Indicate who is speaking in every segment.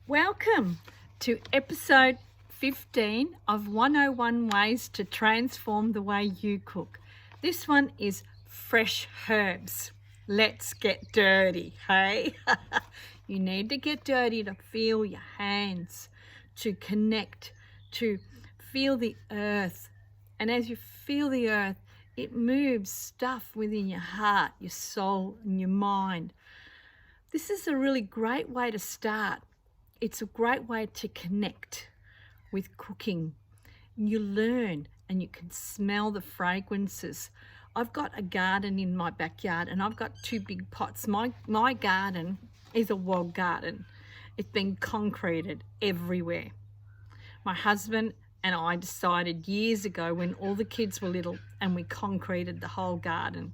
Speaker 1: Welcome to episode 15 of 101 Ways to Transform the Way You Cook. This one is fresh herbs. Let's get dirty, hey? You need to get dirty to feel your hands, to connect, to feel the earth. And as you feel the earth, it moves stuff within your heart, your soul, and your mind. This is a really great way to start. It's a great way to connect with cooking. You learn and you can smell the fragrances. I've got a garden in my backyard and I've got two big pots. My garden is a walled garden. It's been concreted everywhere. My husband and I decided years ago when all the kids were little and we concreted the whole garden.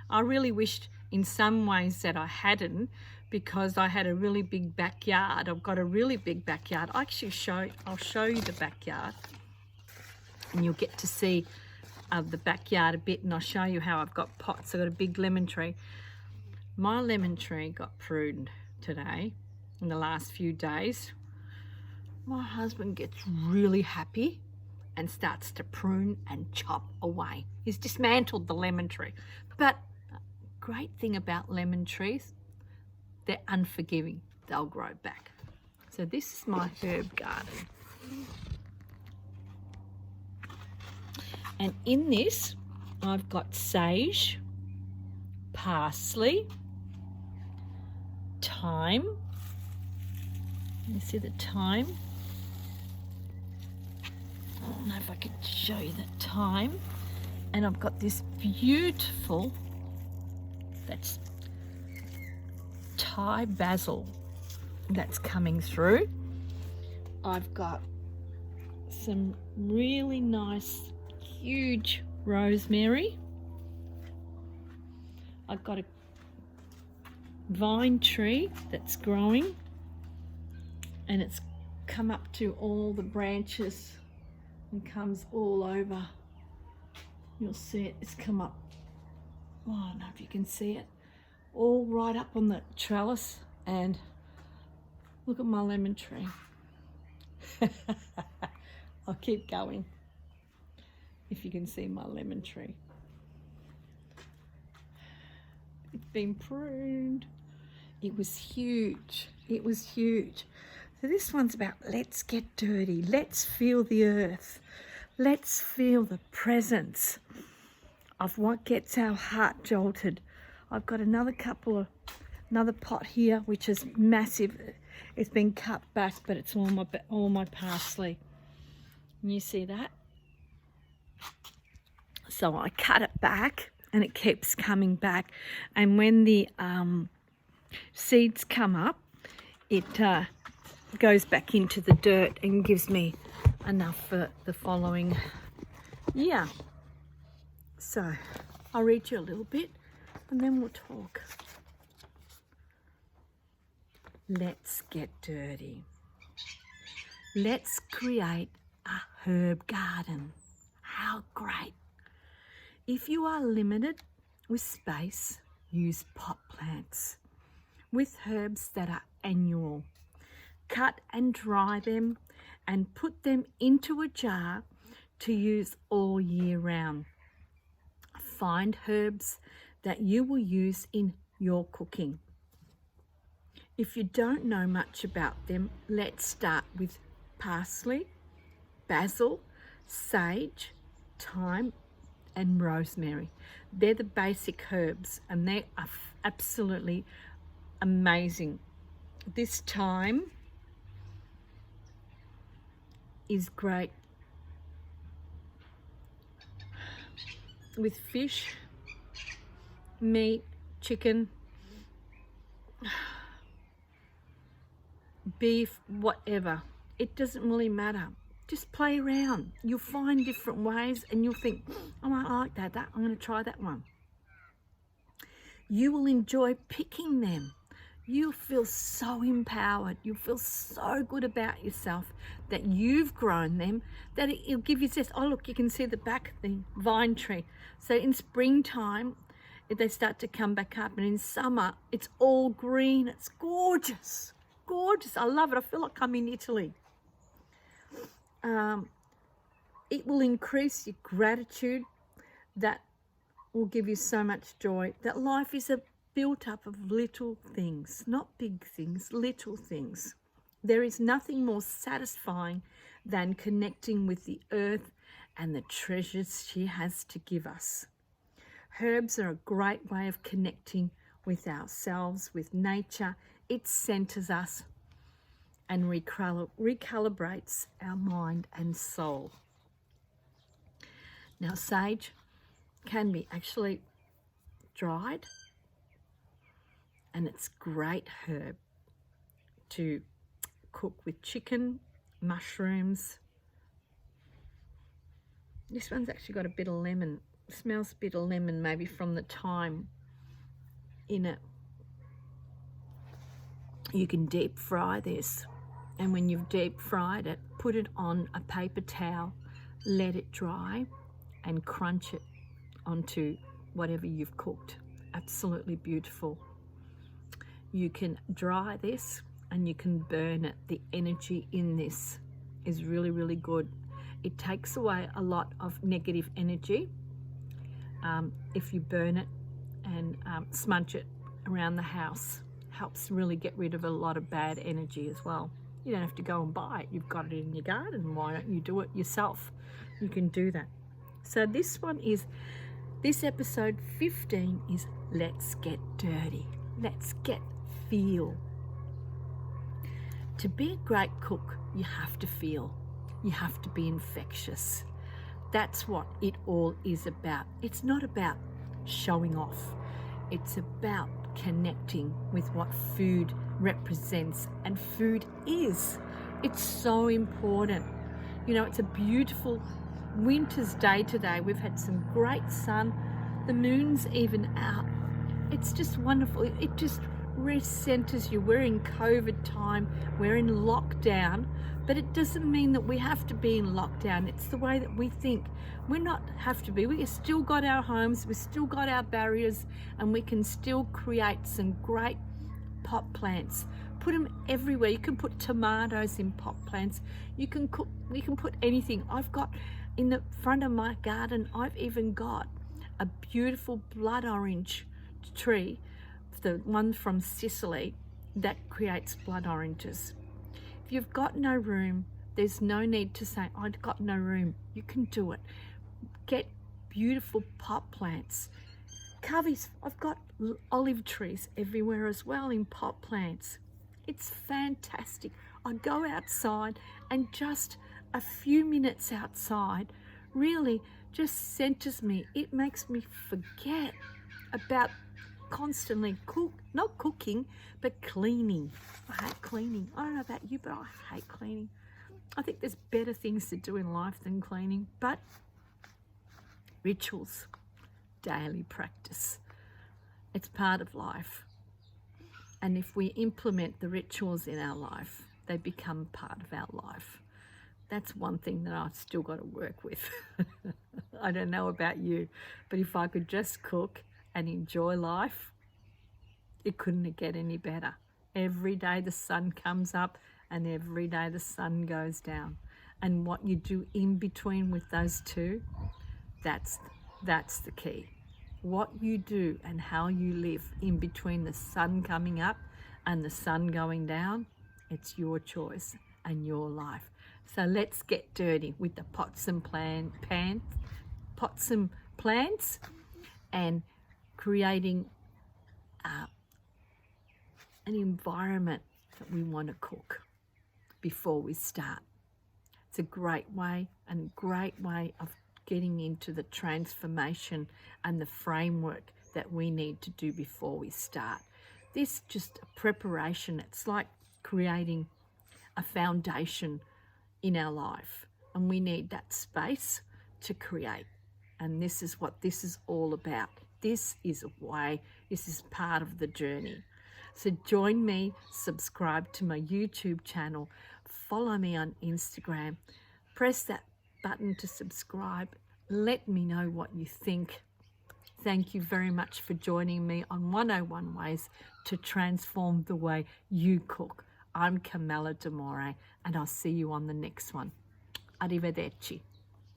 Speaker 1: I really wished in some ways that I hadn't, because I had a really big backyard. I've got a really big backyard. I'll show you the backyard and you'll get to see the backyard a bit, and I'll show you how I've got pots. I've got a big lemon tree. My lemon tree got pruned today in the last few days. My husband gets really happy and starts to prune and chop away. He's dismantled the lemon tree. But great thing about lemon trees, they're unforgiving. They'll grow back. So this is my herb garden. And in this, I've got sage, parsley, thyme. You see the thyme? I don't know if I can show you the thyme. And I've got this beautiful, that's Thai basil that's coming through. I've got some really nice huge rosemary. I've got a vine tree that's growing and it's come up to all the branches and comes all over. You'll see it, it's come up, oh, I don't know if you can see it, all right up on the trellis. And look at my lemon tree. I'll keep going if you can see my lemon tree. It's been pruned. It was huge. It was huge. So this one's about let's get dirty. Let's feel the earth. Let's feel the presence of what gets our heart jolted. I've got another pot here, which is massive. It's been cut back, but it's all my parsley. And you see that? So I cut it back and it keeps coming back. And when the seeds come up, it goes back into the dirt and gives me enough for the following year. So I'll read you a little bit and then we'll talk. Let's get dirty. Let's create a herb garden. How great. If you are limited with space, use pot plants with herbs that are annual. Cut and dry them and put them into a jar to use all year round. Find herbs that you will use in your cooking. If you don't know much about them, let's start with parsley, basil, sage, thyme, and rosemary. They're the basic herbs and they are absolutely amazing. This thyme is great with fish, meat, chicken, beef, whatever. It doesn't really matter. Just play around. You'll find different ways and you'll think, oh, I like that. I'm going to try that one. You will enjoy picking them. You'll feel so empowered. You'll feel so good about yourself that you've grown them, that it'll give you this. Oh, look, you can see the back of the vine tree. So in springtime, they start to come back up, and in summer, it's all green. It's gorgeous. gorgeous. I love it. I feel like I'm in Italy. It will increase your gratitude. That will give you so much joy. That life is built up of little things, not big things, little things. There is nothing more satisfying than connecting with the earth and the treasures she has to give us. Herbs are a great way of connecting with ourselves, with nature. It centers us and recalibrates our mind and soul. Now, sage can be actually dried, and it's great herb to cook with chicken, mushrooms. This one's actually got a bit of lemon. It smells a bit of lemon, maybe from the thyme in it. You can deep fry this, and when you've deep fried it, put it on a paper towel, let it dry, and crunch it onto whatever you've cooked. Absolutely beautiful. You can dry this and you can burn it. The energy in this is really, really good. It takes away a lot of negative energy if you burn it and smudge it around the house. Helps really get rid of a lot of bad energy as well. You don't have to go and buy it. You've got it in your garden. Why don't you do it yourself? You can do that. So this episode 15 is Let's Get Dirty. Let's get feel. To be a great cook, you have to feel. You have to be infectious. That's what it all is about. It's not about showing off. It's about connecting with what food represents and food is. It's so important. You know, it's a beautiful winter's day today. We've had some great sun. The moon's even out. It's just wonderful. It just recenters you. We're in COVID time. We're in lockdown, but it doesn't mean that we have to be in lockdown. It's the way that we think. We're not have to be. We still got our homes. We've still got our barriers, and we can still create some great pot plants. Put them everywhere. You can put tomatoes in pot plants. You can cook. We can put anything. I've got in the front of my garden, I've even got a beautiful blood orange tree, the one from Sicily, that creates blood oranges. If you've got no room, there's no need to say, I've got no room. You can do it. Get beautiful pot plants. Coveys, I've got olive trees everywhere as well in pot plants. It's fantastic. I go outside, and just a few minutes outside really just centers me. It makes me forget about constantly not cooking, but cleaning. I hate cleaning. I don't know about you, but I hate cleaning. I think there's better things to do in life than cleaning, but rituals, daily practice, it's part of life. And if we implement the rituals in our life, they become part of our life. That's one thing that I've still got to work with. I don't know about you, but if I could just cook and enjoy life, it couldn't get any better. Every day the sun comes up and every day the sun goes down. And what you do in between with those two, that's the key. What you do and how you live in between the sun coming up and the sun going down, it's your choice and your life. So let's get dirty with the pots and plants, and creating an environment that we want to cook before we start. It's a great way of getting into the transformation and the framework that we need to do before we start. This just a preparation. It's like creating a foundation in our life, and we need that space to create. And this is what this is all about. This is a way, this is part of the journey. So join me, subscribe to my YouTube channel, follow me on Instagram, press that button to subscribe. Let me know what you think. Thank you very much for joining me on 101 Ways to Transform the Way You Cook. I'm Carmela D'Amore, and I'll see you on the next one. Arrivederci.